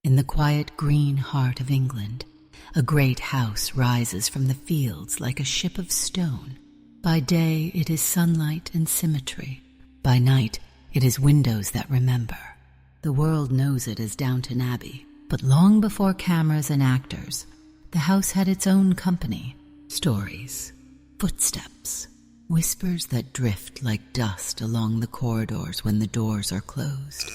In the quiet green heart of England, a great house rises from the fields like a ship of stone. By day it is sunlight and symmetry. By night it is windows that remember. The world knows it as Downton Abbey, but long before cameras and actors, the house had its own company. Stories, footsteps, whispers that drift like dust along the corridors when the doors are closed.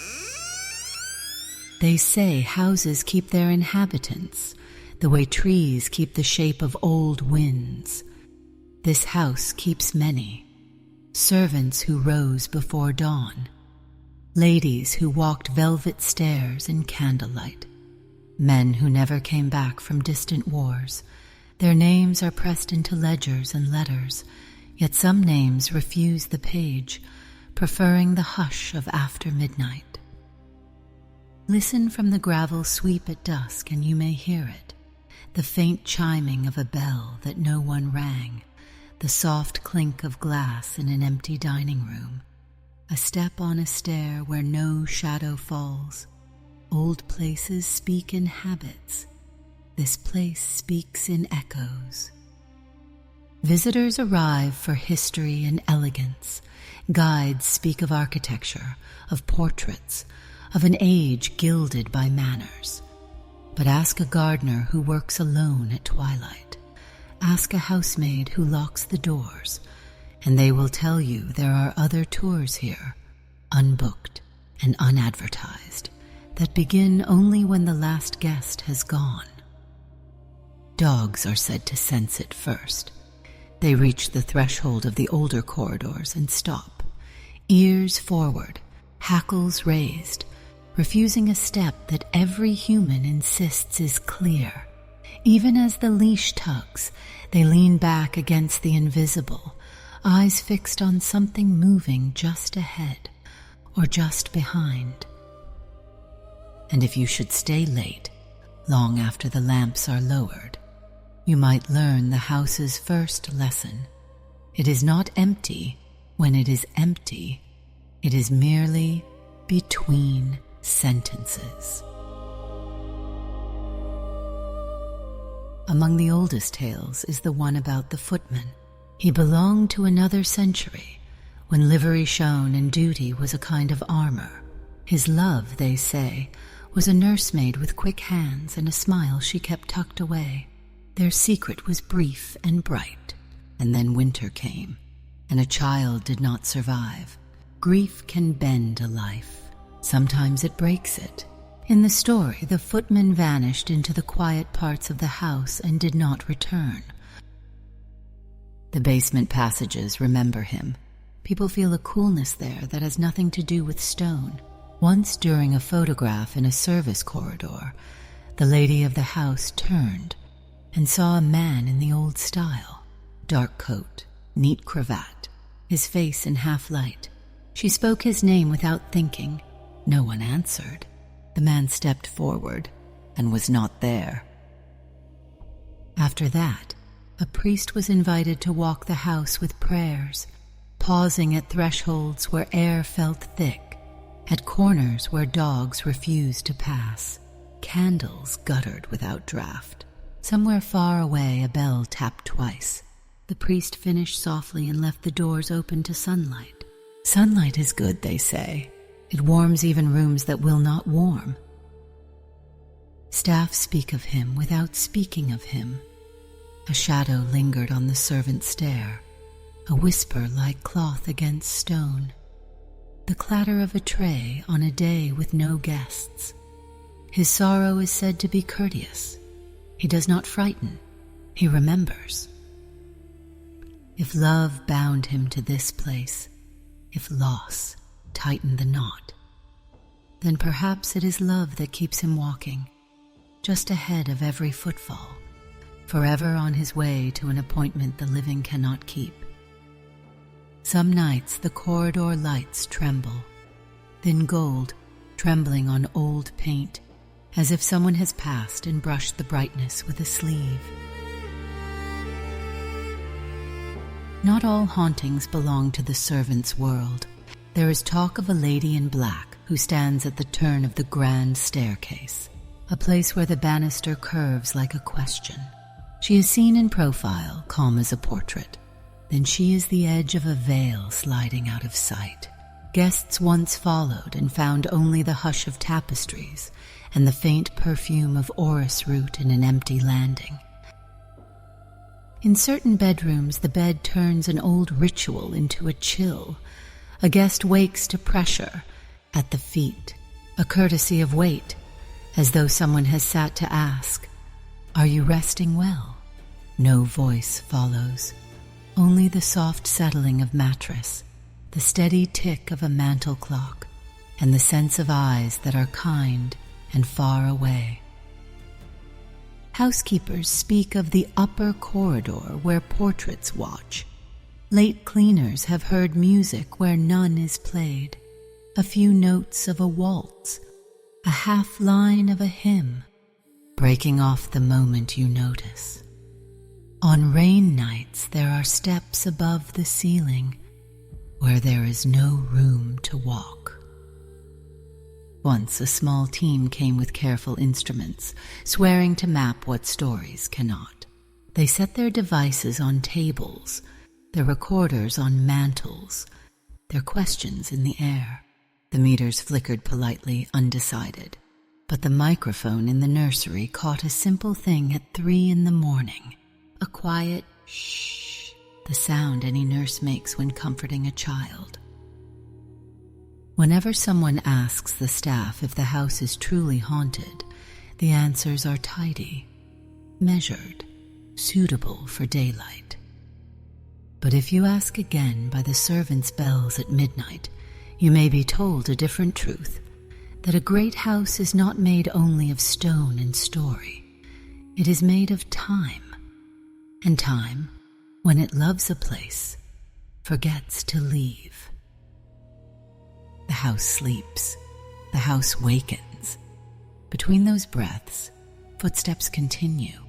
They say houses keep their inhabitants, the way trees keep the shape of old winds. This house keeps many. Servants who rose before dawn. Ladies who walked velvet stairs in candlelight. Men who never came back from distant wars. Their names are pressed into ledgers and letters, yet some names refuse the page, preferring the hush of after midnight. Listen from the gravel sweep at dusk and you may hear it, the faint chiming of a bell that no one rang, the soft clink of glass in an empty dining room, a step on a stair where no shadow falls. Old places speak in habits. This place speaks in echoes. Visitors arrive for history and elegance. Guides speak of architecture, of portraits, of an age gilded by manners. But ask a gardener who works alone at twilight. Ask a housemaid who locks the doors, and they will tell you there are other tours here, unbooked and unadvertised, that begin only when the last guest has gone. Dogs are said to sense it first. They reach the threshold of the older corridors and stop, ears forward, hackles raised, refusing a step that every human insists is clear. Even as the leash tugs, they lean back against the invisible, eyes fixed on something moving just ahead or just behind. And if you should stay late, long after the lamps are lowered, you might learn the house's first lesson. It is not empty when it is empty. It is merely between sentences. Among the oldest tales is the one about the footman. He belonged to another century, when livery shone and duty was a kind of armor. His love, they say, was a nursemaid with quick hands and a smile she kept tucked away. Their secret was brief and bright, and then winter came, and a child did not survive. Grief can bend a life. Sometimes it breaks it. In the story, the footman vanished into the quiet parts of the house and did not return. The basement passages remember him. People feel a coolness there that has nothing to do with stone. Once during a photograph in a service corridor, the lady of the house turned and saw a man in the old style. Dark coat, neat cravat, his face in half light. She spoke his name without thinking. No one answered. The man stepped forward and was not there. After that, a priest was invited to walk the house with prayers, pausing at thresholds where air felt thick, at corners where dogs refused to pass. Candles guttered without draught. Somewhere far away a bell tapped twice. The priest finished softly and left the doors open to sunlight. Sunlight is good, they say. It warms even rooms that will not warm. Staff speak of him without speaking of him. A shadow lingered on the servant's stair, a whisper like cloth against stone, the clatter of a tray on a day with no guests. His sorrow is said to be courteous. He does not frighten. He remembers. If love bound him to this place, if loss tightened the knot, then perhaps it is love that keeps him walking, just ahead of every footfall, forever on his way to an appointment the living cannot keep. Some nights the corridor lights tremble, thin gold trembling on old paint, as if someone has passed and brushed the brightness with a sleeve. Not all hauntings belong to the servant's world. There is talk of a lady in black who stands at the turn of the grand staircase. a place where the banister curves like a question. She is seen in profile, calm as a portrait. Then she is the edge of a veil sliding out of sight. Guests once followed and found only the hush of tapestries and the faint perfume of orris root in an empty landing. In certain bedrooms, the bed turns an old ritual into a chill. A guest wakes to pressure at the feet, a courtesy of weight, as though someone has sat to ask, "Are you resting well?" No voice follows, only the soft settling of mattress, the steady tick of a mantel clock, and the sense of eyes that are kind and far away. Housekeepers speak of the upper corridor where portraits watch. Late cleaners have heard music where none is played, a few notes of a waltz, a half line of a hymn, breaking off the moment you notice. On rain nights, there are steps above the ceiling where there is no room to walk. Once a small team came with careful instruments, swearing to map what stories cannot. They set their devices on tables, their recorders on mantels, their questions in the air. The meters flickered politely, undecided. But the microphone in the nursery caught a simple thing at 3 a.m, a quiet shh, the sound any nurse makes when comforting a child. Whenever someone asks the staff if the house is truly haunted, the answers are tidy, measured, suitable for daylight. But if you ask again by the servants' bells at midnight, you may be told a different truth, that a great house is not made only of stone and story. It is made of time, and time, when it loves a place, forgets to leave. The house sleeps. The house wakens. Between those breaths, footsteps continue.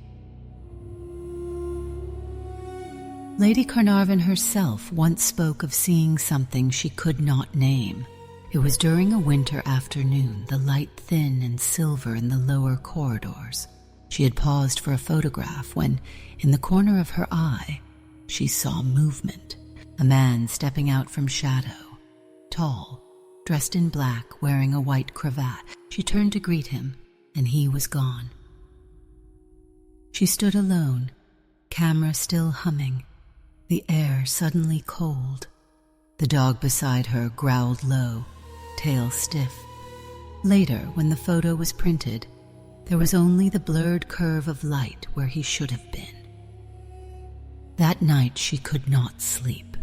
Lady Carnarvon herself once spoke of seeing something she could not name. It was during a winter afternoon, the light thin and silver in the lower corridors. She had paused for a photograph when, in the corner of her eye, she saw movement. A man stepping out from shadow, tall, dressed in black, wearing a white cravat. She turned to greet him, and he was gone. She stood alone, camera still humming, the air suddenly cold. The dog beside her growled low, tail stiff. Later, when the photo was printed, there was only the blurred curve of light where he should have been. That night she could not sleep.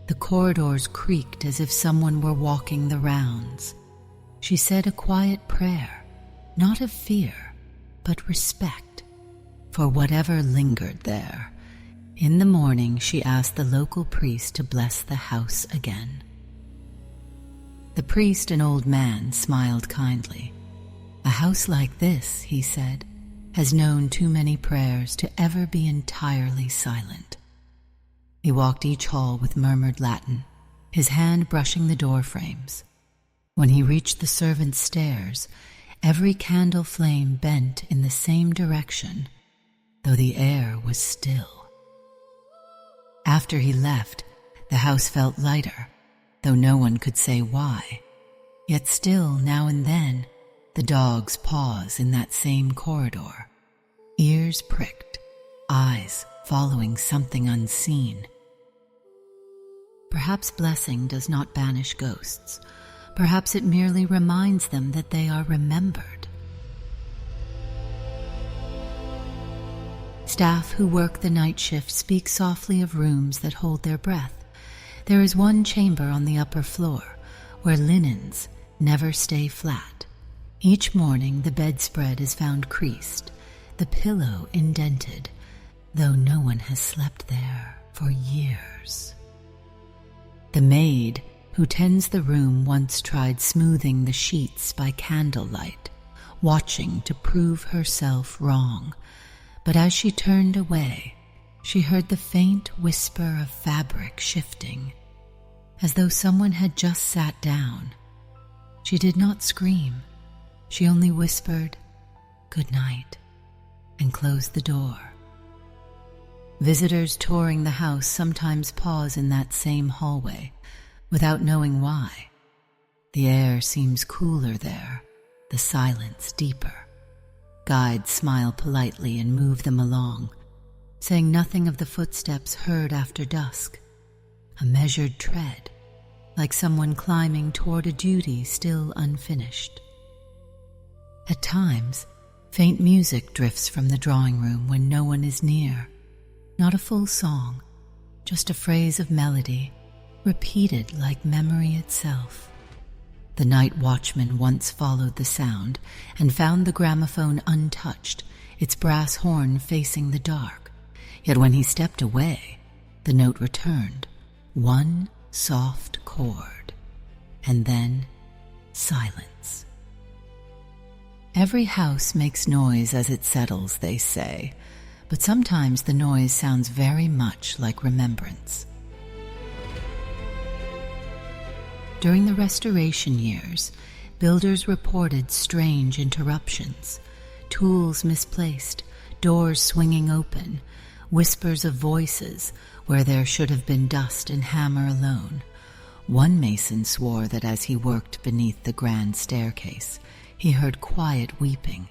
The corridors creaked as if someone were walking the rounds. She said a quiet prayer, not of fear, but respect, for whatever lingered there. In the morning, she asked the local priest to bless the house again. The priest, an old man, smiled kindly. "A house like this," he said, "has known too many prayers to ever be entirely silent." He walked each hall with murmured Latin, his hand brushing the door frames. When he reached the servants' stairs, every candle flame bent in the same direction, though the air was still. After he left, the house felt lighter, though no one could say why. Yet still, now and then, the dogs pause in that same corridor, ears pricked, eyes following something unseen. Perhaps blessing does not banish ghosts. Perhaps it merely reminds them that they are remembered. Staff who work the night shift speak softly of rooms that hold their breath. There is one chamber on the upper floor where linens never stay flat. Each morning the bedspread is found creased, the pillow indented, though no one has slept there for years. The maid who tends the room once tried smoothing the sheets by candlelight, watching to prove herself wrong. But as she turned away, she heard the faint whisper of fabric shifting, as though someone had just sat down. She did not scream. She only whispered, good night, and closed the door. Visitors touring the house sometimes pause in that same hallway, without knowing why. The air seems cooler there, the silence deeper. Guides smile politely and move them along, saying nothing of the footsteps heard after dusk, a measured tread, like someone climbing toward a duty still unfinished. At times, faint music drifts from the drawing room when no one is near, not a full song, just a phrase of melody, repeated like memory itself. The night watchman once followed the sound and found the gramophone untouched, its brass horn facing the dark. Yet when he stepped away, the note returned, one soft chord, and then silence. Every house makes noise as it settles, they say, but sometimes the noise sounds very much like remembrance. During the Restoration years, builders reported strange interruptions, tools misplaced, doors swinging open, whispers of voices where there should have been dust and hammer alone. One mason swore that as he worked beneath the grand staircase, he heard quiet weeping,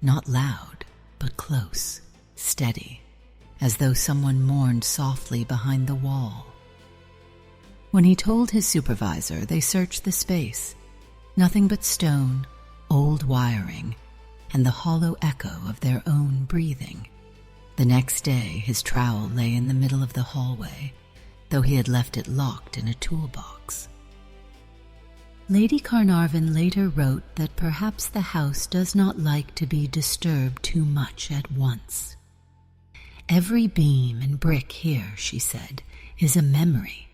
not loud, but close, steady, as though someone mourned softly behind the wall. When he told his supervisor, they searched the space. Nothing but stone, old wiring, and the hollow echo of their own breathing. The next day, his trowel lay in the middle of the hallway, though he had left it locked in a toolbox. Lady Carnarvon later wrote that perhaps the house does not like to be disturbed too much at once. Every beam and brick here, she said, is a memory.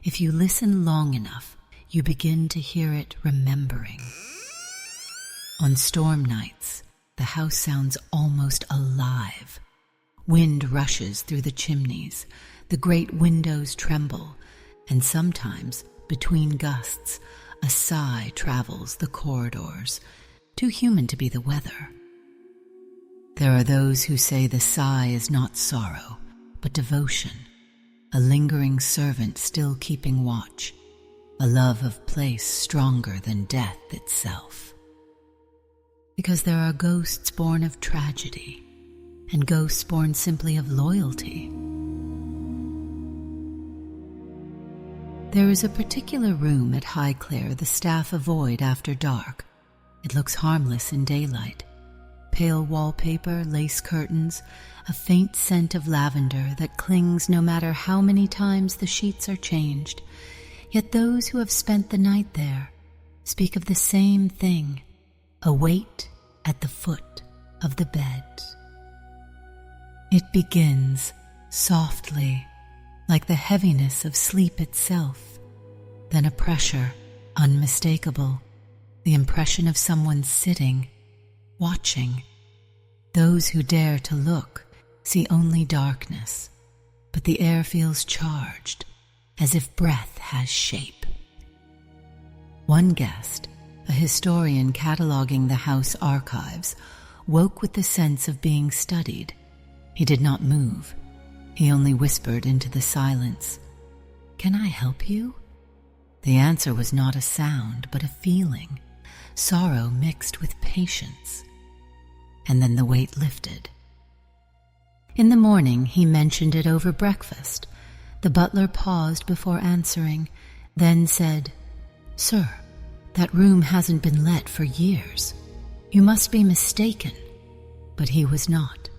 If you listen long enough, you begin to hear it remembering. On storm nights, the house sounds almost alive. Wind rushes through the chimneys, the great windows tremble, and sometimes, between gusts, a sigh travels the corridors, too human to be the weather. There are those who say the sigh is not sorrow, but devotion, a lingering servant still keeping watch, a love of place stronger than death itself. Because there are ghosts born of tragedy, and ghosts born simply of loyalty. There is a particular room at Highclere the staff avoid after dark. It looks harmless in daylight. Pale wallpaper, lace curtains, a faint scent of lavender that clings no matter how many times the sheets are changed. Yet those who have spent the night there speak of the same thing, a weight at the foot of the bed. It begins softly, like the heaviness of sleep itself, then a pressure, unmistakable, the impression of someone sitting, watching. Those who dare to look see only darkness, but the air feels charged, as if breath has shape. One guest, a historian cataloging the house archives, woke with the sense of being studied. He did not move. He only whispered into the silence, "Can I help you?" The answer was not a sound, but a feeling, sorrow mixed with patience. And then the weight lifted. In the morning, he mentioned it over breakfast. The butler paused before answering, then said, "Sir, that room hasn't been let for years. You must be mistaken." But he was not.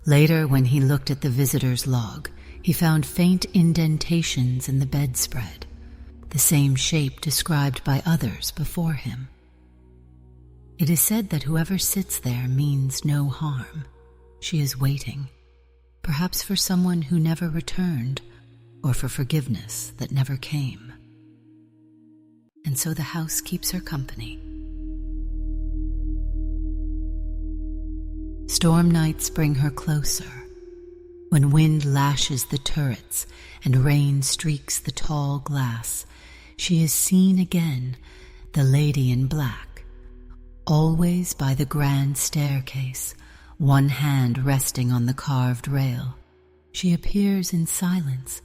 Later, when he looked at the visitor's log, he found faint indentations in the bedspread, the same shape described by others before him. It is said that whoever sits there means no harm. She is waiting, perhaps for someone who never returned, or for forgiveness that never came. And so the house keeps her company. Storm nights bring her closer. When wind lashes the turrets and rain streaks the tall glass, she is seen again, the lady in black, always by the grand staircase, one hand resting on the carved rail. She appears in silence,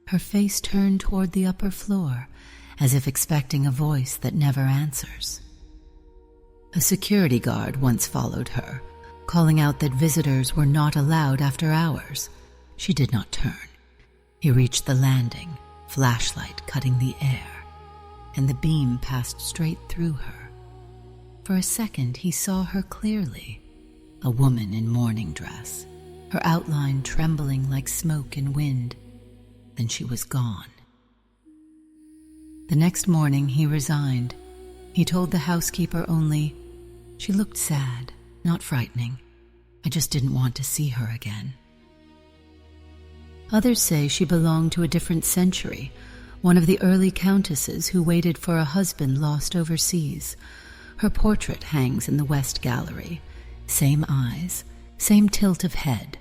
her face turned toward the upper floor, as if expecting a voice that never answers. A security guard once followed her, calling out that visitors were not allowed after hours. She did not turn. He reached the landing, flashlight cutting the air, and the beam passed straight through her. For a second he saw her clearly, a woman in mourning dress, her outline trembling like smoke in wind. Then she was gone. The next morning he resigned. He told the housekeeper only, "She looked sad, not frightening. I just didn't want to see her again." Others say she belonged to a different century, one of the early countesses who waited for a husband lost overseas. Her portrait hangs in the West Gallery. Same eyes, same tilt of head.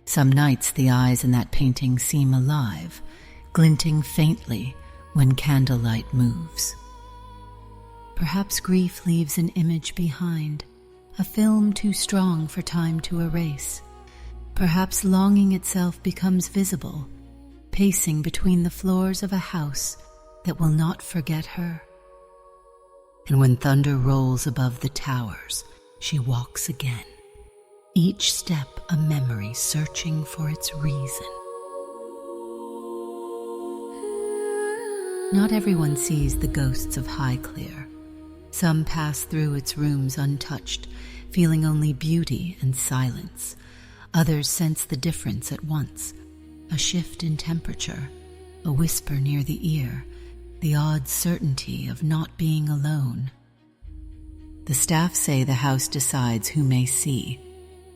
Some nights the eyes in that painting seem alive, glinting faintly when candlelight moves. Perhaps grief leaves an image behind, a film too strong for time to erase. Perhaps longing itself becomes visible, pacing between the floors of a house that will not forget her. And when thunder rolls above the towers, she walks again, each step a memory searching for its reason. Not everyone sees the ghosts of Highclere. Some pass through its rooms untouched, feeling only beauty and silence. Others sense the difference at once, a shift in temperature, a whisper near the ear, the odd certainty of not being alone. The staff say the house decides who may see.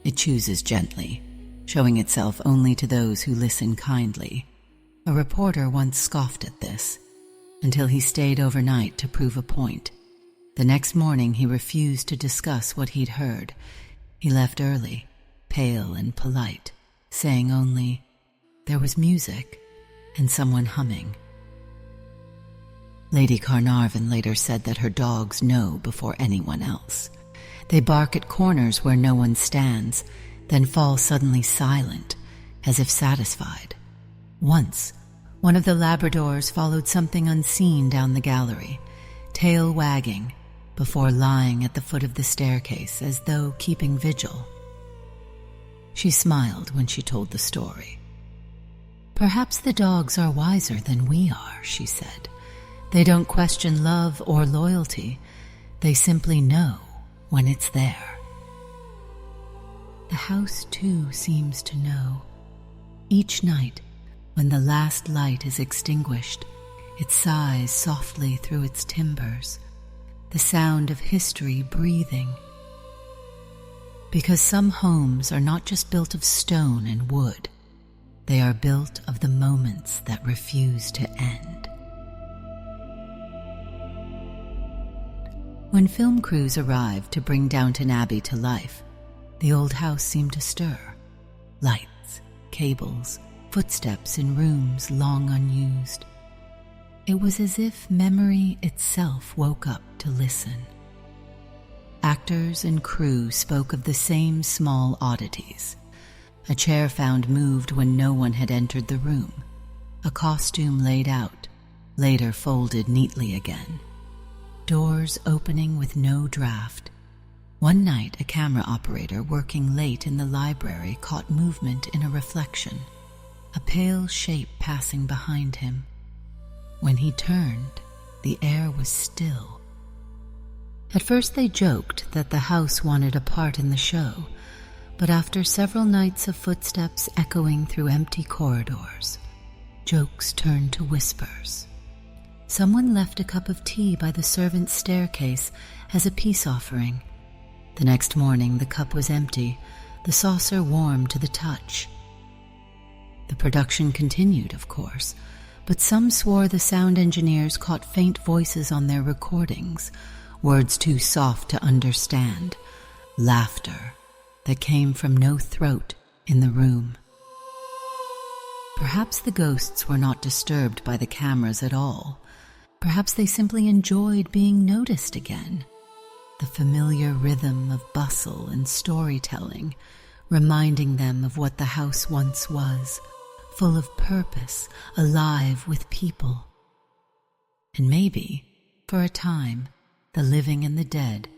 It chooses gently, showing itself only to those who listen kindly. A reporter once scoffed at this, until he stayed overnight to prove a point. The next morning he refused to discuss what he'd heard. He left early, pale and polite, saying only, "There was music and someone humming." Lady Carnarvon later said that her dogs know before anyone else. They bark at corners where no one stands, then fall suddenly silent, as if satisfied. Once, one of the Labradors followed something unseen down the gallery, tail wagging, before lying at the foot of the staircase as though keeping vigil. She smiled when she told the story. "Perhaps the dogs are wiser than we are," she said. "They don't question love or loyalty. They simply know when it's there." The house, too, seems to know. Each night, when the last light is extinguished, it sighs softly through its timbers, the sound of history breathing. Because some homes are not just built of stone and wood, they are built of the moments that refuse to end. When film crews arrived to bring Downton Abbey to life, the old house seemed to stir. Lights, cables, footsteps in rooms long unused. It was as if memory itself woke up to listen. Actors and crew spoke of the same small oddities. A chair found moved when no one had entered the room. A costume laid out, later folded neatly again. Doors opening with no draft. One night, a camera operator working late in the library caught movement in a reflection, a pale shape passing behind him. When he turned, the air was still. At first they joked that the house wanted a part in the show, but after several nights of footsteps echoing through empty corridors, jokes turned to whispers. Someone left a cup of tea by the servants' staircase as a peace offering. The next morning the cup was empty, the saucer warm to the touch. The production continued, of course, but some swore the sound engineers caught faint voices on their recordings, words too soft to understand, laughter that came from no throat in the room. Perhaps the ghosts were not disturbed by the cameras at all. Perhaps they simply enjoyed being noticed again. the familiar rhythm of bustle and storytelling, reminding them of what the house once was, full of purpose, alive with people. And maybe, for a time, the living and the dead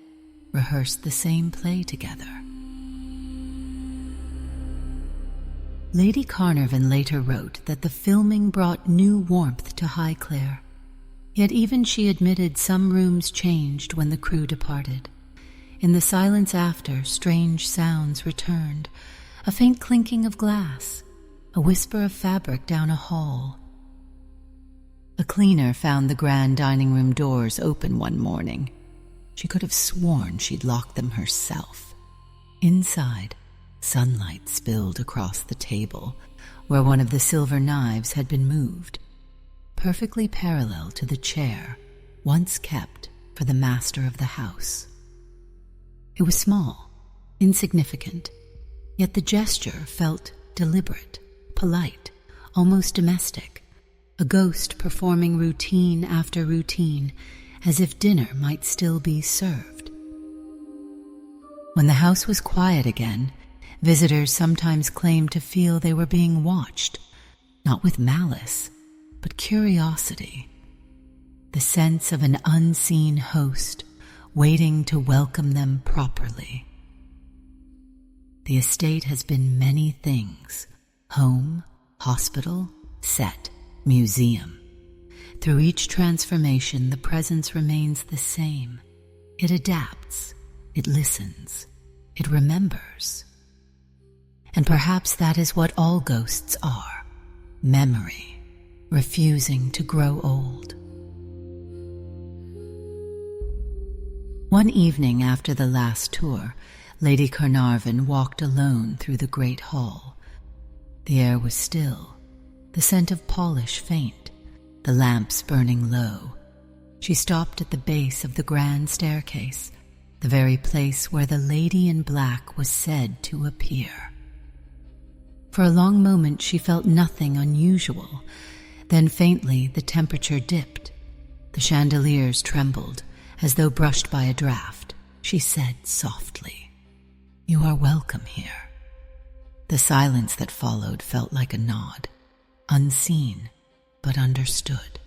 rehearsed the same play together. Lady Carnarvon later wrote that the filming brought new warmth to Highclere, yet even she admitted some rooms changed when the crew departed. In the silence after, strange sounds returned, a faint clinking of glass, a whisper of fabric down a hall. A cleaner found the grand dining room doors open one morning. She could have sworn she'd locked them herself. Inside, sunlight spilled across the table, where one of the silver knives had been moved, perfectly parallel to the chair once kept for the master of the house. It was small, insignificant, yet the gesture felt deliberate, polite, almost domestic, a ghost performing routine after routine, as if dinner might still be served. When the house was quiet again, visitors sometimes claimed to feel they were being watched, not with malice, but curiosity, the sense of an unseen host waiting to welcome them properly. The estate has been many things: home, hospital, set, museum. Through each transformation, the presence remains the same. It adapts, it listens, it remembers. And perhaps that is what all ghosts are: memory, refusing to grow old. One evening after the last tour, Lady Carnarvon walked alone through the great hall. The air was still, the scent of polish faint, the lamps burning low. She stopped at the base of the grand staircase, the very place where the lady in black was said to appear. For a long moment she felt nothing unusual. Then faintly the temperature dipped. The chandeliers trembled, as though brushed by a draught. She said softly, "You are welcome here." The silence that followed felt like a nod, unseen but understood.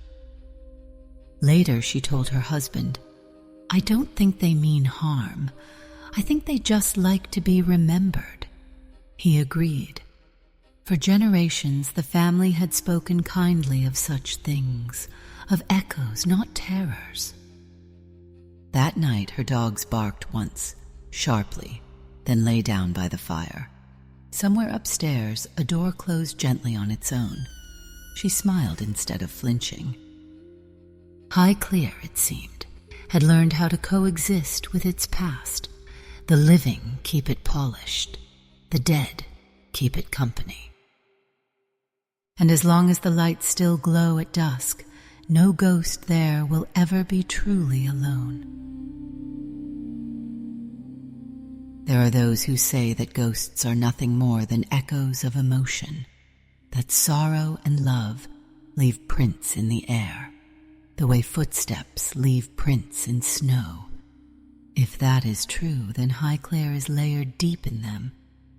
Later she told her husband, "I don't think they mean harm. I think they just like to be remembered." He agreed. For generations the family had spoken kindly of such things, of echoes, not terrors. That night her dogs barked once, sharply, then lay down by the fire. Somewhere upstairs a door closed gently on its own. She smiled instead of flinching. Highclere, it seemed, had learned how to coexist with its past. The living keep it polished, the dead keep it company. And as long as the lights still glow at dusk, no ghost there will ever be truly alone. There are those who say that ghosts are nothing more than echoes of emotion, that sorrow and love leave prints in the air, the way footsteps leave prints in snow. If that is true, then Highclere is layered deep in them,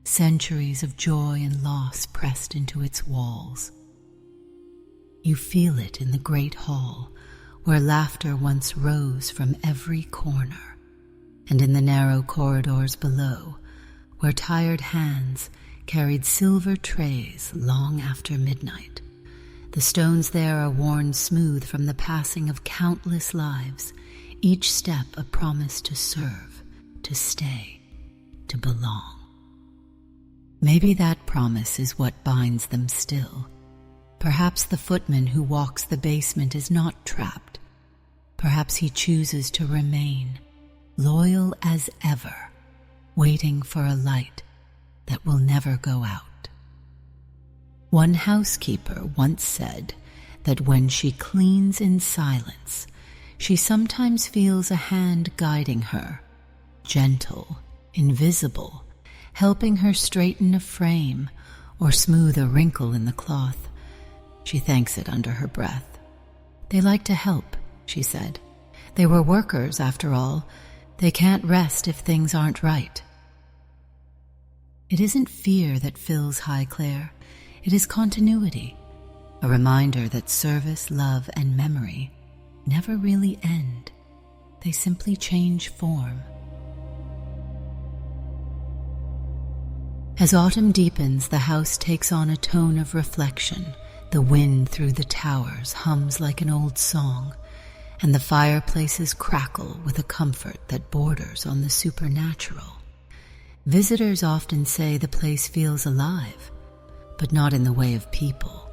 centuries of joy and loss pressed into its walls. You feel it in the great hall, where laughter once rose from every corner, and in the narrow corridors below, where tired hands carried silver trays long after midnight. The stones there are worn smooth from the passing of countless lives, each step a promise to serve, to stay, to belong. Maybe that promise is what binds them still. Perhaps the footman who walks the basement is not trapped. Perhaps he chooses to remain, loyal as ever, waiting for a light that will never go out. One housekeeper once said that when she cleans in silence, she sometimes feels a hand guiding her, gentle, invisible, helping her straighten a frame or smooth a wrinkle in the cloth. She thanks it under her breath. They like to help, she said. They were workers, after all. They can't rest if things aren't right. It isn't fear that fills Highclere, it is continuity, a reminder that service, love, and memory never really end. They simply change form. As autumn deepens, the house takes on a tone of reflection. The wind through the towers hums like an old song, and the fireplaces crackle with a comfort that borders on the supernatural. Visitors often say the place feels alive, but not in the way of people,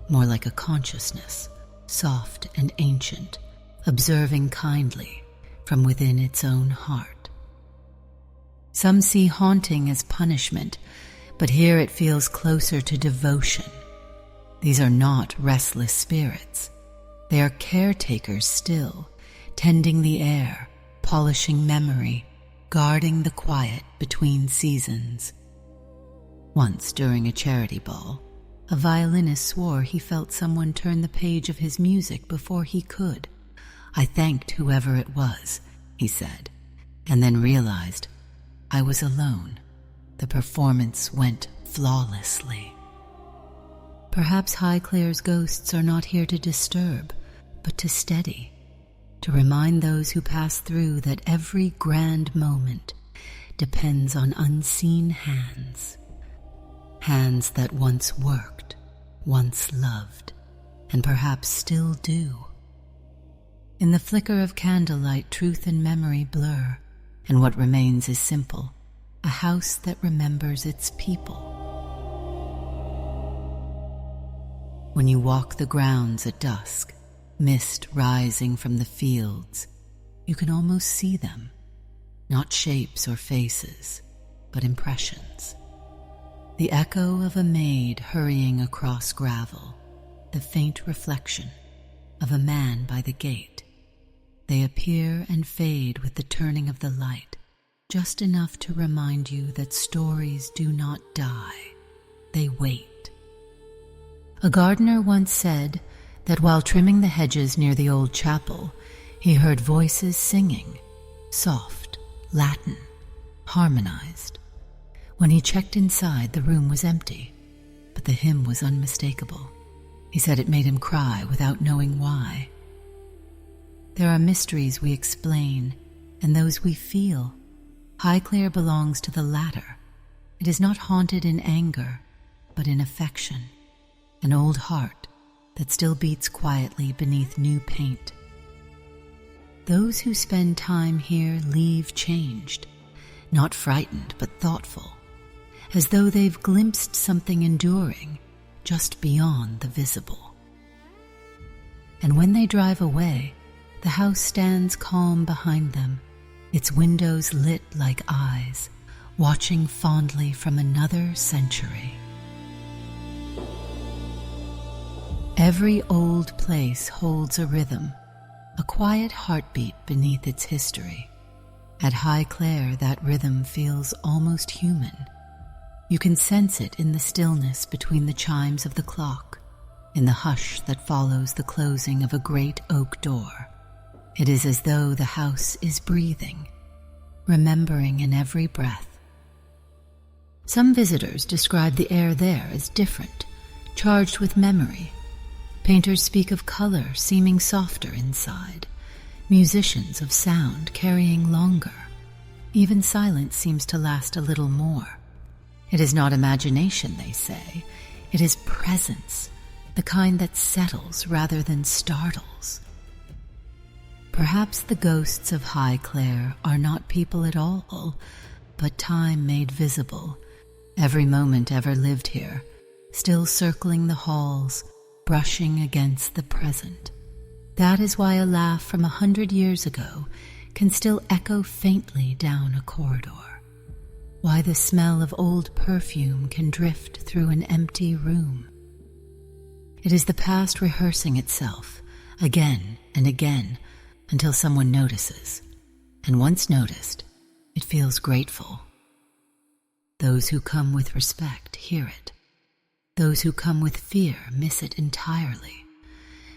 more like a consciousness, soft and ancient, observing kindly from within its own heart. Some see haunting as punishment, but here it feels closer to devotion. These are not restless spirits. They are caretakers still, tending the air, polishing memory, guarding the quiet between seasons. Once, during a charity ball, a violinist swore he felt someone turn the page of his music before he could. "I thanked whoever it was," he said, and then realized, "I was alone. The performance went flawlessly." Perhaps Highclere's ghosts are not here to disturb, but to steady, to remind those who pass through that every grand moment depends on unseen hands. Hands that once worked, once loved, and perhaps still do. In the flicker of candlelight, truth and memory blur, and what remains is simple, a house that remembers its people. When you walk the grounds at dusk, mist rising from the fields, you can almost see them, not shapes or faces, but impressions. The echo of a maid hurrying across gravel, the faint reflection of a man by the gate. They appear and fade with the turning of the light, just enough to remind you that stories do not die, they wait. A gardener once said that while trimming the hedges near the old chapel, he heard voices singing, soft, Latin, harmonized. When he checked inside, the room was empty, but the hymn was unmistakable. He said it made him cry without knowing why. There are mysteries we explain and those we feel. Highclere belongs to the latter. It is not haunted in anger, but in affection, an old heart that still beats quietly beneath new paint. Those who spend time here leave changed, not frightened but thoughtful, as though they've glimpsed something enduring just beyond the visible. And when they drive away, the house stands calm behind them, its windows lit like eyes, watching fondly from another century. Every old place holds a rhythm, a quiet heartbeat beneath its history. At Highclere, that rhythm feels almost human. You can sense it in the stillness between the chimes of the clock, in the hush that follows the closing of a great oak door. It is as though the house is breathing, remembering in every breath. Some visitors describe the air there as different, charged with memory. Painters speak of color seeming softer inside, musicians of sound carrying longer. Even silence seems to last a little more. It is not imagination, they say. It is presence, the kind that settles rather than startles. Perhaps the ghosts of Highclere are not people at all, but time made visible, every moment ever lived here, still circling the halls, brushing against the present. That is why a laugh from 100 years ago can still echo faintly down a corridor. Why the smell of old perfume can drift through an empty room. It is the past rehearsing itself, again and again, until someone notices. And once noticed, it feels grateful. Those who come with respect hear it. Those who come with fear miss it entirely.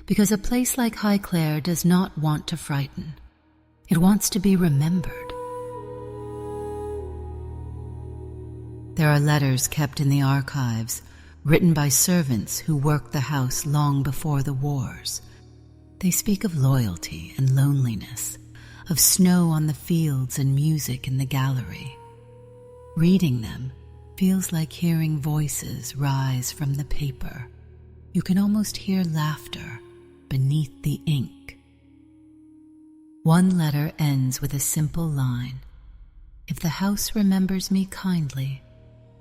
Because a place like Highclere does not want to frighten. It wants to be remembered. There are letters kept in the archives, written by servants who worked the house long before the wars. They speak of loyalty and loneliness, of snow on the fields and music in the gallery. Reading them feels like hearing voices rise from the paper. You can almost hear laughter beneath the ink. One letter ends with a simple line: "If the house remembers me kindly,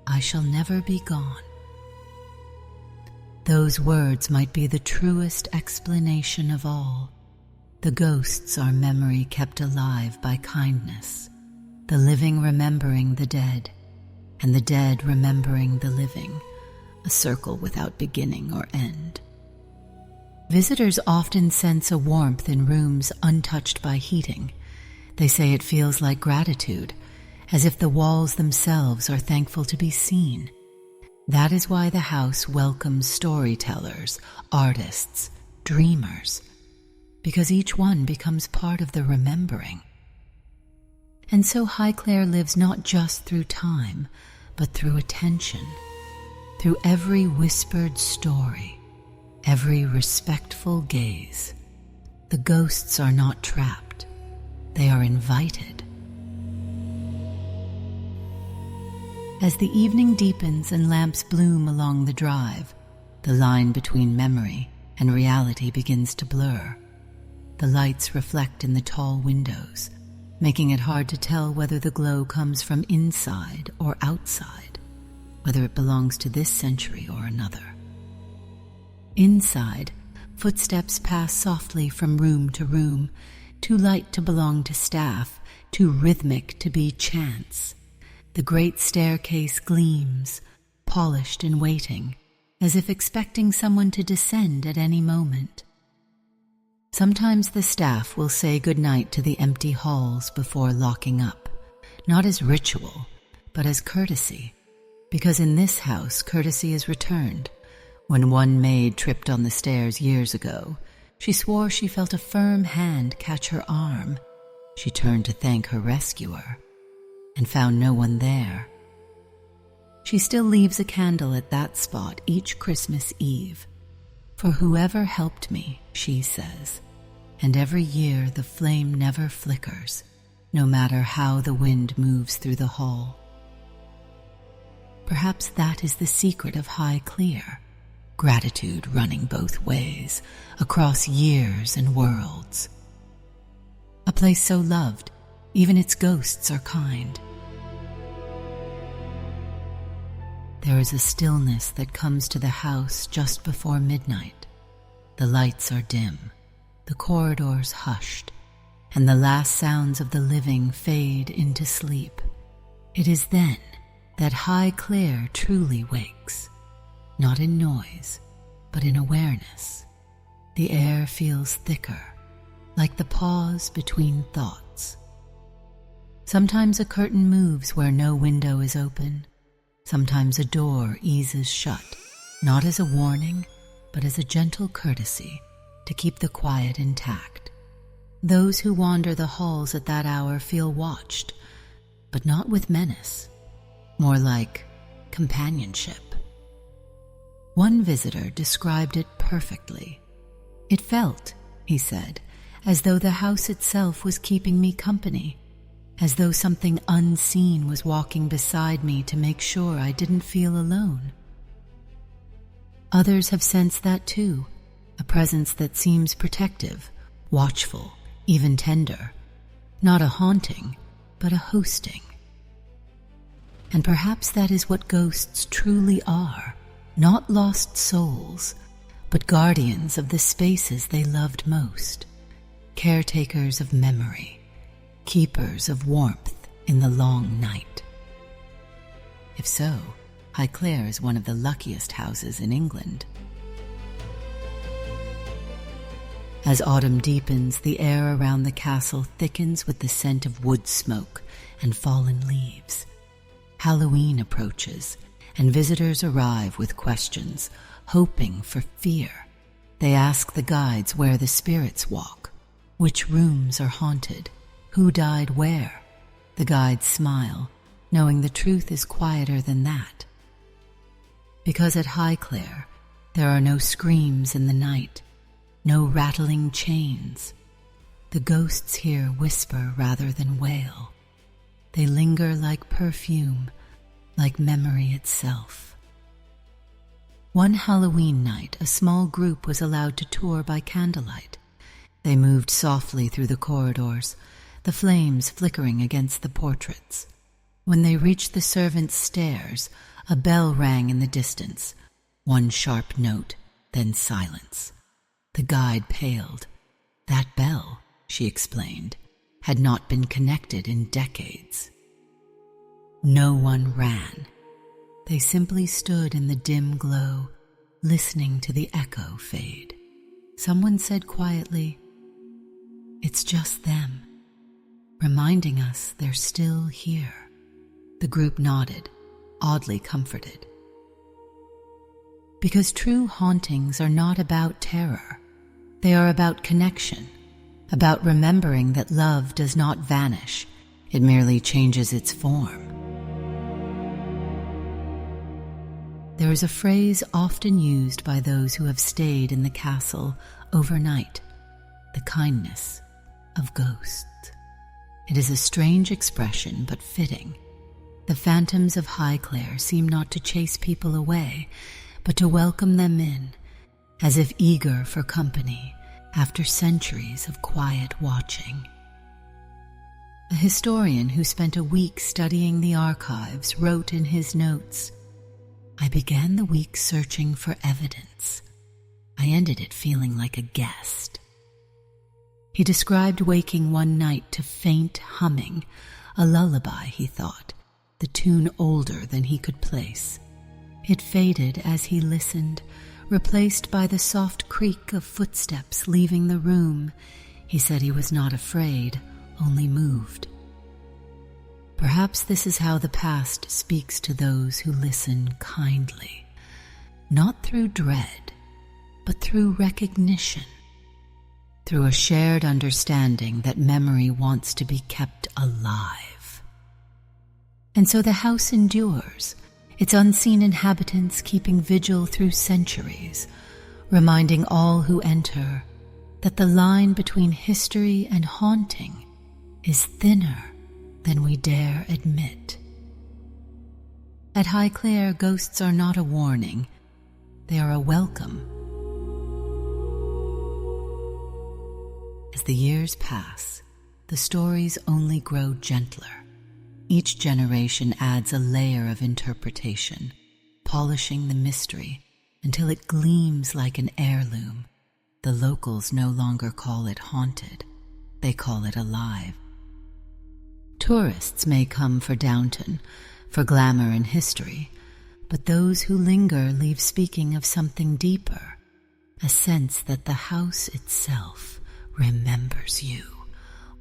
I shall never be gone." Those words might be the truest explanation of all. The ghosts are memory kept alive by kindness, the living remembering the dead, and the dead remembering the living, a circle without beginning or end. Visitors often sense a warmth in rooms untouched by heating. They say it feels like gratitude, as if the walls themselves are thankful to be seen. That is why the house welcomes storytellers, artists, dreamers, because each one becomes part of the remembering. And so Highclere lives not just through time, but through attention, through every whispered story, every respectful gaze. The ghosts are not trapped, they are invited. As the evening deepens and lamps bloom along the drive, the line between memory and reality begins to blur. The lights reflect in the tall windows, making it hard to tell whether the glow comes from inside or outside, whether it belongs to this century or another. Inside, footsteps pass softly from room to room, too light to belong to staff, too rhythmic to be chance. The great staircase gleams, polished and waiting, as if expecting someone to descend at any moment. Sometimes the staff will say goodnight to the empty halls before locking up, not as ritual, but as courtesy, because in this house courtesy is returned. When one maid tripped on the stairs years ago, she swore she felt a firm hand catch her arm. She turned to thank her rescuer and found no one there. She still leaves a candle at that spot each Christmas Eve. "For whoever helped me," she says, and every year the flame never flickers, no matter how the wind moves through the hall. Perhaps that is the secret of Highclere, gratitude running both ways, across years and worlds. A place so loved, even its ghosts are kind. There is a stillness that comes to the house just before midnight. The lights are dim, the corridors hushed, and the last sounds of the living fade into sleep. It is then that Highclere truly wakes, not in noise, but in awareness. The air feels thicker, like the pause between thoughts. Sometimes a curtain moves where no window is open. Sometimes a door eases shut, not as a warning, but as a gentle courtesy to keep the quiet intact. Those who wander the halls at that hour feel watched, but not with menace, more like companionship. One visitor described it perfectly. "It felt," he said, "as though the house itself was keeping me company, as though something unseen was walking beside me to make sure I didn't feel alone." Others have sensed that too, a presence that seems protective, watchful, even tender. Not a haunting, but a hosting. And perhaps that is what ghosts truly are, not lost souls, but guardians of the spaces they loved most, caretakers of memory, keepers of warmth in the long night. If so, Highclere is one of the luckiest houses in England. As autumn deepens, the air around the castle thickens with the scent of wood smoke and fallen leaves. Halloween approaches, and visitors arrive with questions, hoping for fear. They ask the guides where the spirits walk, which rooms are haunted, Who died where? The guides smile, knowing the truth is quieter than that. Because at Highclere, there are no screams in the night, no rattling chains. The ghosts here whisper rather than wail. They linger like perfume, like memory itself. One Halloween night, a small group was allowed to tour by candlelight. They moved softly through the corridors, the flames flickering against the portraits. When they reached the servants' stairs, a bell rang in the distance. One sharp note, then silence. The guide paled. That bell, she explained, had not been connected in decades. No one ran. They simply stood in the dim glow, listening to the echo fade. Someone said quietly, "It's just them," reminding us they're still here. The group nodded, oddly comforted. Because true hauntings are not about terror. They are about connection, about remembering that love does not vanish. It merely changes its form. There is a phrase often used by those who have stayed in the castle overnight, the kindness of ghosts. It is a strange expression, but fitting. The phantoms of Highclere seem not to chase people away, but to welcome them in, as if eager for company after centuries of quiet watching. A historian who spent a week studying the archives wrote in his notes, "I began the week searching for evidence. I ended it feeling like a guest." He described waking one night to faint humming, a lullaby, he thought, the tune older than he could place. It faded as he listened, replaced by the soft creak of footsteps leaving the room. He said he was not afraid, only moved. Perhaps this is how the past speaks to those who listen kindly, not through dread, but through recognition, through a shared understanding that memory wants to be kept alive. And so the house endures, its unseen inhabitants keeping vigil through centuries, reminding all who enter that the line between history and haunting is thinner than we dare admit. At Highclere, ghosts are not a warning, they are a welcome. As the years pass, the stories only grow gentler. Each generation adds a layer of interpretation, polishing the mystery until it gleams like an heirloom. The locals no longer call it haunted, they call it alive. Tourists may come for Downton, for glamour and history, but those who linger leave speaking of something deeper, a sense that the house itself remembers you.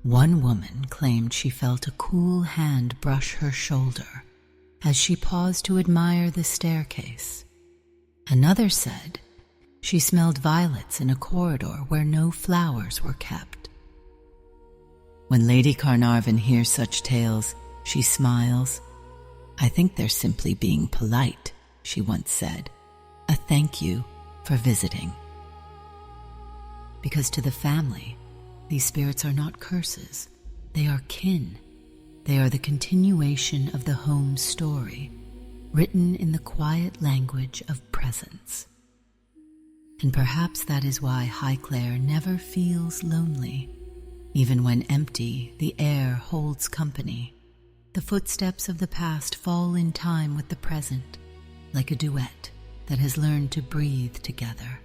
One woman claimed she felt a cool hand brush her shoulder as she paused to admire the staircase. Another said she smelled violets in a corridor where no flowers were kept. When Lady Carnarvon hears such tales, she smiles. "I think they're simply being polite," she once said. "A thank you for visiting." Because to the family, these spirits are not curses. They are kin. They are the continuation of the home story, written in the quiet language of presence. And perhaps that is why Highclere never feels lonely. Even when empty, the air holds company. The footsteps of the past fall in time with the present, like a duet that has learned to breathe together.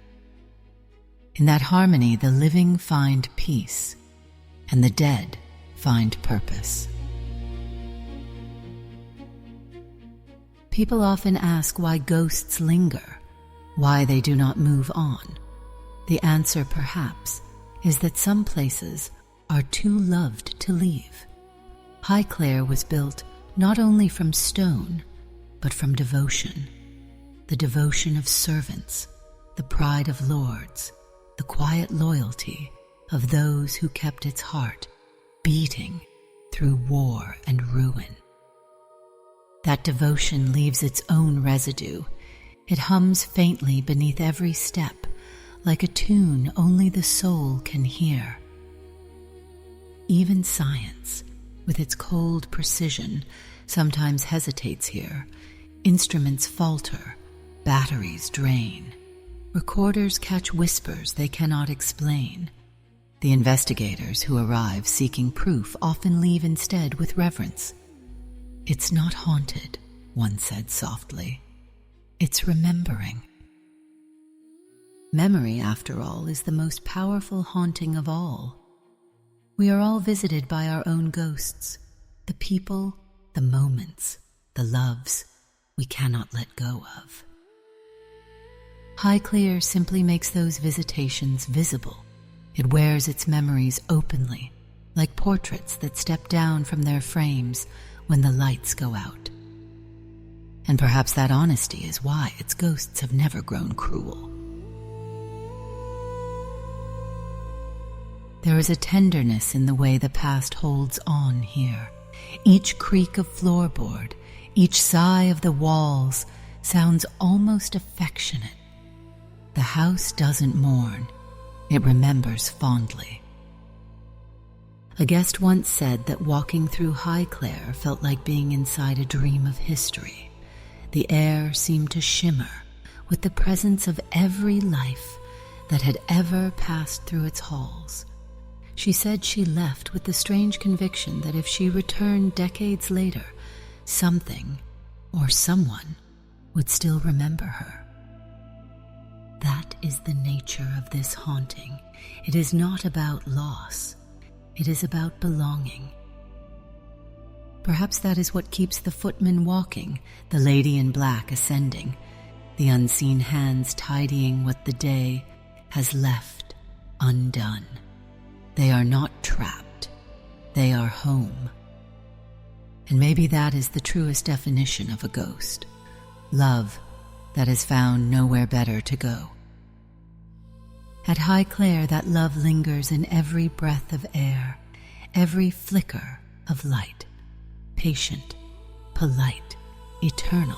In that harmony, the living find peace, and the dead find purpose. People often ask why ghosts linger, why they do not move on. The answer, perhaps, is that some places are too loved to leave. Highclere was built not only from stone, but from devotion. The devotion of servants, the pride of lords, the quiet loyalty of those who kept its heart beating through war and ruin. That devotion leaves its own residue. It hums faintly beneath every step, like a tune only the soul can hear. Even science, with its cold precision, sometimes hesitates here. Instruments falter, batteries drain. Recorders catch whispers they cannot explain. The investigators who arrive seeking proof often leave instead with reverence. "It's not haunted," one said softly. "It's remembering." Memory, after all, is the most powerful haunting of all. We are all visited by our own ghosts, the people, the moments, the loves we cannot let go of. Highclere simply makes those visitations visible. It wears its memories openly, like portraits that step down from their frames when the lights go out. And perhaps that honesty is why its ghosts have never grown cruel. There is a tenderness in the way the past holds on here. Each creak of floorboard, each sigh of the walls sounds almost affectionate. The house doesn't mourn, it remembers fondly. A guest once said that walking through Highclere felt like being inside a dream of history. The air seemed to shimmer with the presence of every life that had ever passed through its halls. She said she left with the strange conviction that if she returned decades later, something or someone would still remember her. That is the nature of this haunting. It is not about loss. It is about belonging. Perhaps that is what keeps the footman walking, the lady in black ascending, the unseen hands tidying what the day has left undone. They are not trapped. They are home. And maybe that is the truest definition of a ghost. Love that has found nowhere better to go. At Highclere, that love lingers in every breath of air, every flicker of light, patient, polite, eternal.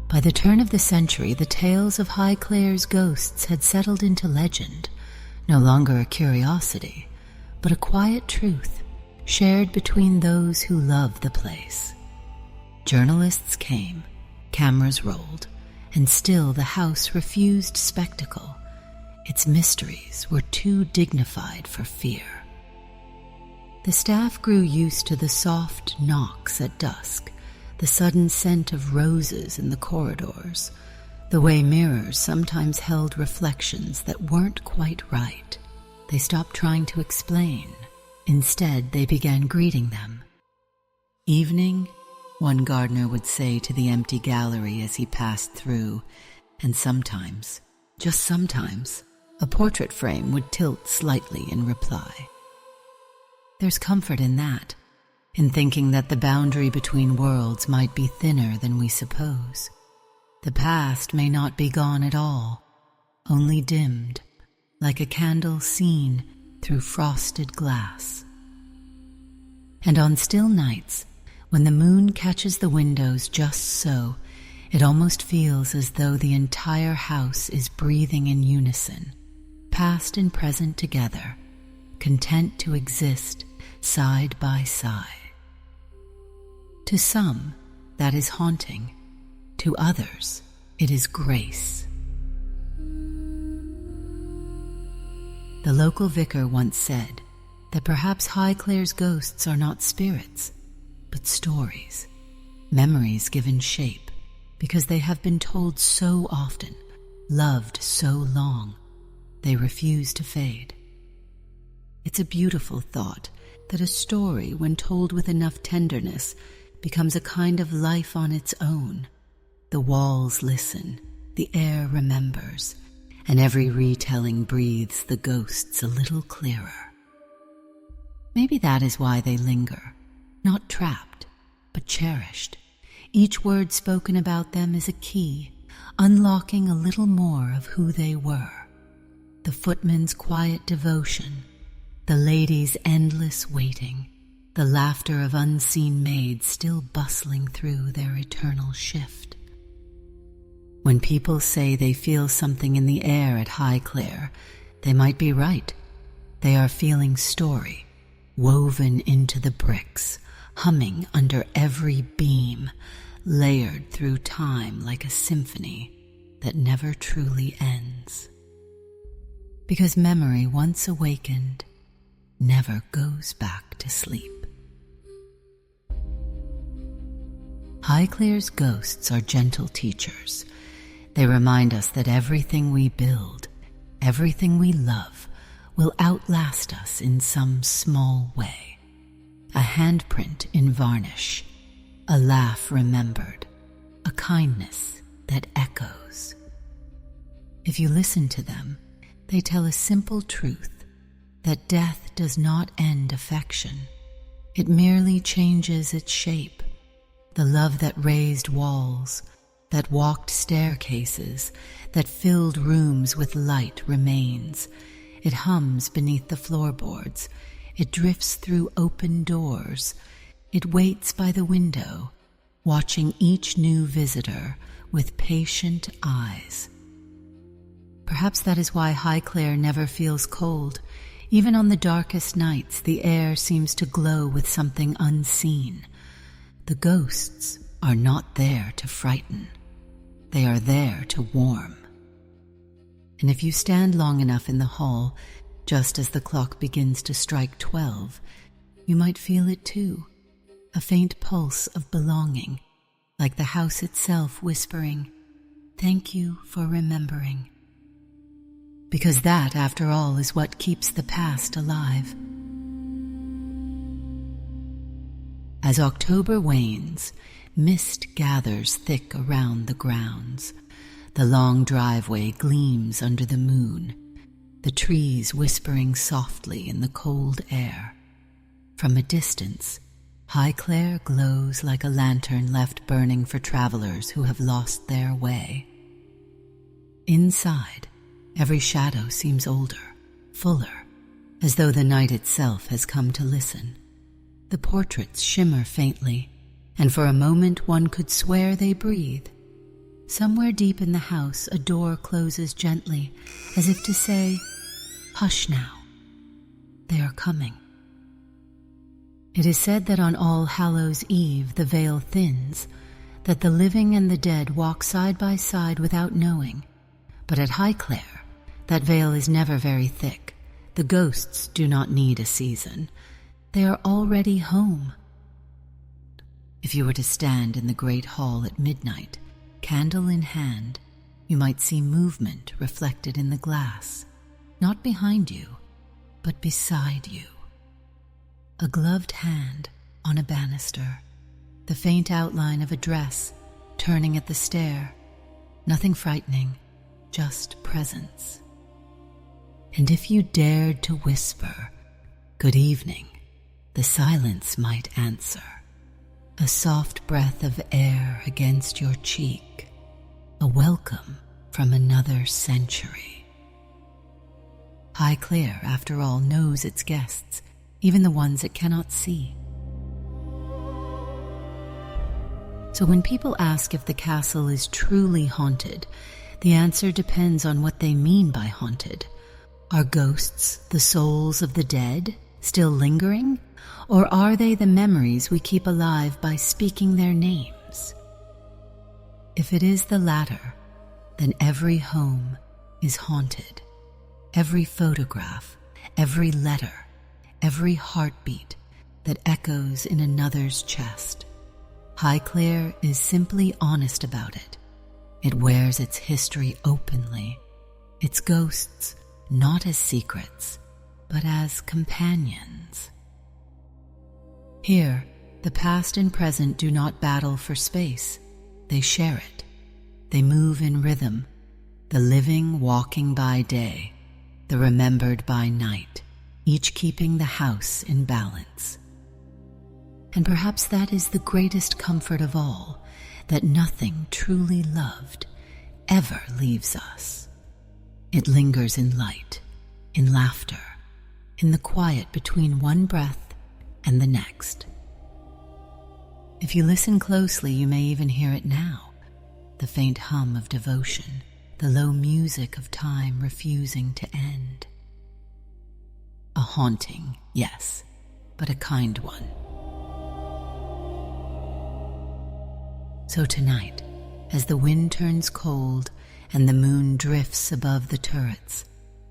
By the turn of the century, the tales of Highclere's ghosts had settled into legend, no longer a curiosity, but a quiet truth shared between those who loved the place. Journalists came, cameras rolled, and still the house refused spectacle. Its mysteries were too dignified for fear. The staff grew used to the soft knocks at dusk, the sudden scent of roses in the corridors, the way mirrors sometimes held reflections that weren't quite right. They stopped trying to explain. Instead, they began greeting them. "Evening," one gardener would say to the empty gallery as he passed through, and sometimes, just sometimes, a portrait frame would tilt slightly in reply. There's comfort in that, in thinking that the boundary between worlds might be thinner than we suppose. The past may not be gone at all, only dimmed, like a candle seen through frosted glass. And on still nights, when the moon catches the windows just so, it almost feels as though the entire house is breathing in unison, past and present together, content to exist side by side. To some, that is haunting. To others, it is grace. The local vicar once said that perhaps Highclere's ghosts are not spirits, but stories, memories given shape because they have been told so often, loved so long, they refuse to fade. It's a beautiful thought that a story, when told with enough tenderness, becomes a kind of life on its own. The walls listen, the air remembers, and every retelling breathes the ghosts a little clearer. Maybe that is why they linger, not trapped, but cherished. Each word spoken about them is a key, unlocking a little more of who they were. the footman's quiet devotion, the lady's endless waiting, the laughter of unseen maids still bustling through their eternal shift. When people say they feel something in the air at Highclere, they might be right. They are feeling story, woven into the bricks, humming under every beam, layered through time like a symphony that never truly ends. Because memory, once awakened, never goes back to sleep. Highclere's ghosts are gentle teachers. They remind us that everything we build, everything we love, will outlast us in some small way. A handprint in varnish, a laugh remembered, a kindness that echoes. If you listen to them, they tell a simple truth, that death does not end affection. It merely changes its shape. The love that raised walls, that walked staircases, that filled rooms with light remains. It hums beneath the floorboards. It drifts through open doors. It waits by the window, watching each new visitor with patient eyes. Perhaps that is why Highclere never feels cold. Even on the darkest nights, the air seems to glow with something unseen. The ghosts are not there to frighten. They are there to warm. And if you stand long enough in the hall, just as the clock begins to strike 12, you might feel it too, a faint pulse of belonging, like the house itself whispering, "Thank you for remembering." Because that, after all, is what keeps the past alive. As October wanes, mist gathers thick around the grounds. The long driveway gleams under the moon, the trees whispering softly in the cold air. From a distance, Highclere glows like a lantern left burning for travelers who have lost their way. Inside, every shadow seems older, fuller, as though the night itself has come to listen. The portraits shimmer faintly, and for a moment one could swear they breathe. Somewhere deep in the house, a door closes gently, as if to say, "Hush now, they are coming." It is said that on All Hallows' Eve the veil thins, that the living and the dead walk side by side without knowing. But at Highclere, that veil is never very thick. The ghosts do not need a season. They are already home. If you were to stand in the great hall at midnight, candle in hand, you might see movement reflected in the glass, not behind you, but beside you. A gloved hand on a banister, the faint outline of a dress turning at the stair, nothing frightening, just presence. And if you dared to whisper, "Good evening," the silence might answer, a soft breath of air against your cheek, a welcome from another century. Highclere, after all, knows its guests, even the ones it cannot see. So when people ask if the castle is truly haunted, the answer depends on what they mean by haunted. Are ghosts the souls of the dead, still lingering? Or are they the memories we keep alive by speaking their names? If it is the latter, then every home is haunted. Every photograph, every letter, every heartbeat that echoes in another's chest. Highclere is simply honest about it. It wears its history openly, its ghosts not as secrets, but as companions. Here, the past and present do not battle for space. They share it. They move in rhythm, the living walking by day, the remembered by night, each keeping the house in balance. And perhaps that is the greatest comfort of all, that nothing truly loved ever leaves us. It lingers in light, in laughter, in the quiet between one breath and the next. If you listen closely, you may even hear it now, the faint hum of devotion, the low music of time refusing to end. A haunting, yes, but a kind one. So tonight, as the wind turns cold and the moon drifts above the turrets,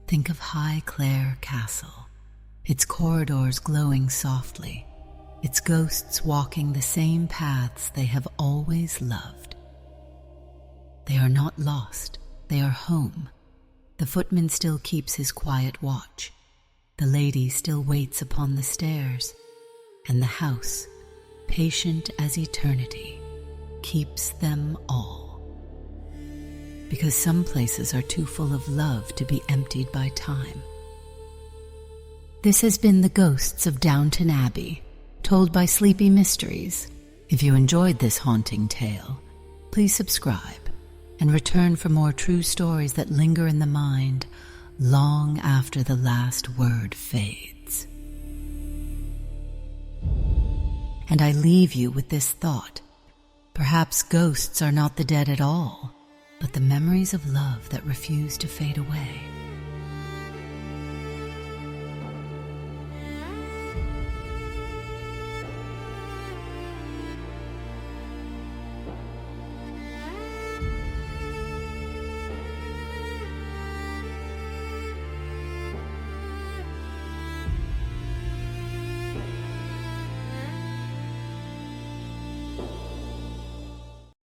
think of Highclere Castle, its corridors glowing softly, its ghosts walking the same paths they have always loved. They are not lost, they are home. The footman still keeps his quiet watch. The lady still waits upon the stairs, and the house, patient as eternity, keeps them all. Because some places are too full of love to be emptied by time. This has been The Ghosts of Downton Abbey, told by Sleepy Mysteries. If you enjoyed this haunting tale, please subscribe and return for more true stories that linger in the mind long after the last word fades. And I leave you with this thought. Perhaps ghosts are not the dead at all, but the memories of love that refuse to fade away.